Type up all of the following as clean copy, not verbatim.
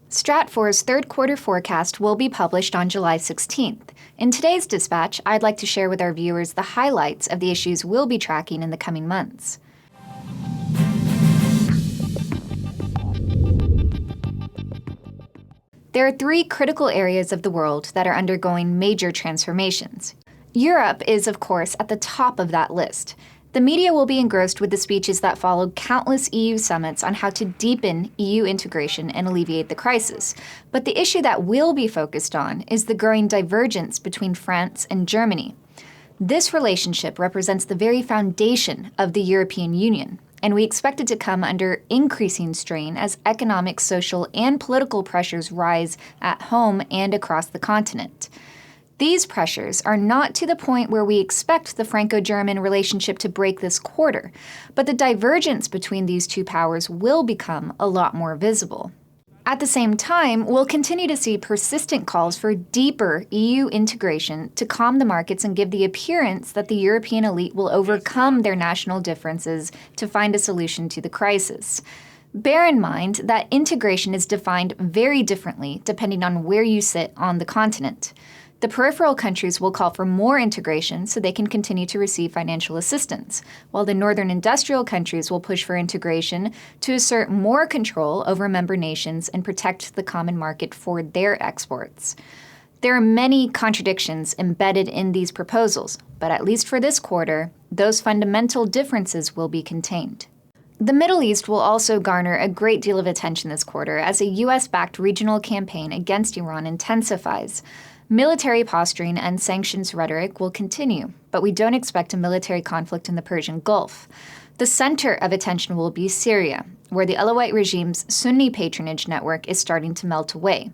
Stratfor's third quarter forecast will be published on July 16th. In today's dispatch, I'd like to share with our viewers the highlights of the issues we'll be tracking in the coming months. There are three critical areas of the world that are undergoing major transformations. Europe is, of course, at the top of that list. The media will be engrossed with the speeches that followed countless EU summits on how to deepen EU integration and alleviate the crisis. But the issue that we'll be focused on is the growing divergence between France and Germany. This relationship represents the very foundation of the European Union, and we expect it to come under increasing strain as economic, social, and political pressures rise at home and across the continent. These pressures are not to the point where we expect the Franco-German relationship to break this quarter, but the divergence between these two powers will become a lot more visible. At the same time, we'll continue to see persistent calls for deeper EU integration to calm the markets and give the appearance that the European elite will overcome their national differences to find a solution to the crisis. Bear in mind that integration is defined very differently depending on where you sit on the continent. The peripheral countries will call for more integration so they can continue to receive financial assistance, while the northern industrial countries will push for integration to assert more control over member nations and protect the common market for their exports. There are many contradictions embedded in these proposals, but at least for this quarter, those fundamental differences will be contained. The Middle East will also garner a great deal of attention this quarter as a US-backed regional campaign against Iran intensifies. Military posturing and sanctions rhetoric will continue, but we don't expect a military conflict in the Persian Gulf. The center of attention will be Syria, where the Alawite regime's Sunni patronage network is starting to melt away.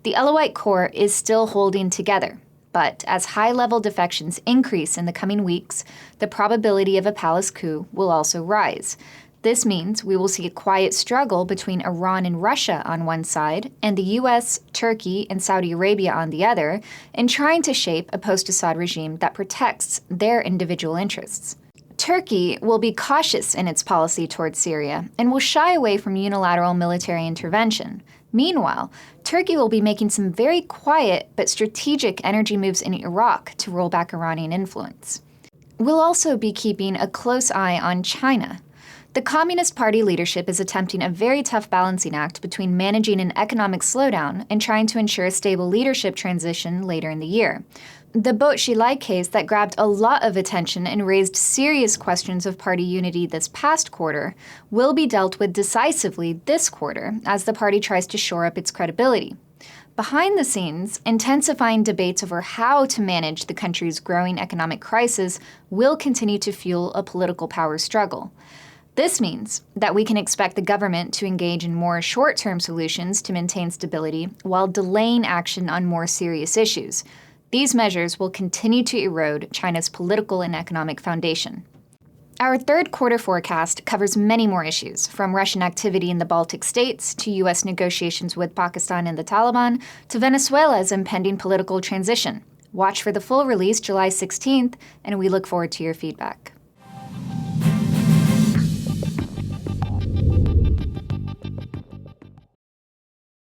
The Alawite core is still holding together, but as high-level defections increase in the coming weeks, the probability of a palace coup will also rise. This means we will see a quiet struggle between Iran and Russia on one side, and the US, Turkey, and Saudi Arabia on the other, in trying to shape a post-Assad regime that protects their individual interests. Turkey will be cautious in its policy towards Syria and will shy away from unilateral military intervention. Meanwhile, Turkey will be making some very quiet but strategic energy moves in Iraq to roll back Iranian influence. We'll also be keeping a close eye on China. The Communist Party leadership is attempting a very tough balancing act between managing an economic slowdown and trying to ensure a stable leadership transition later in the year. The Bo Xilai case that grabbed a lot of attention and raised serious questions of party unity this past quarter will be dealt with decisively this quarter as the party tries to shore up its credibility. Behind the scenes, intensifying debates over how to manage the country's growing economic crisis will continue to fuel a political power struggle. This means that we can expect the government to engage in more short-term solutions to maintain stability while delaying action on more serious issues. These measures will continue to erode China's political and economic foundation. Our third quarter forecast covers many more issues, from Russian activity in the Baltic states to US negotiations with Pakistan and the Taliban to Venezuela's impending political transition. Watch for the full release July 16th, and we look forward to your feedback.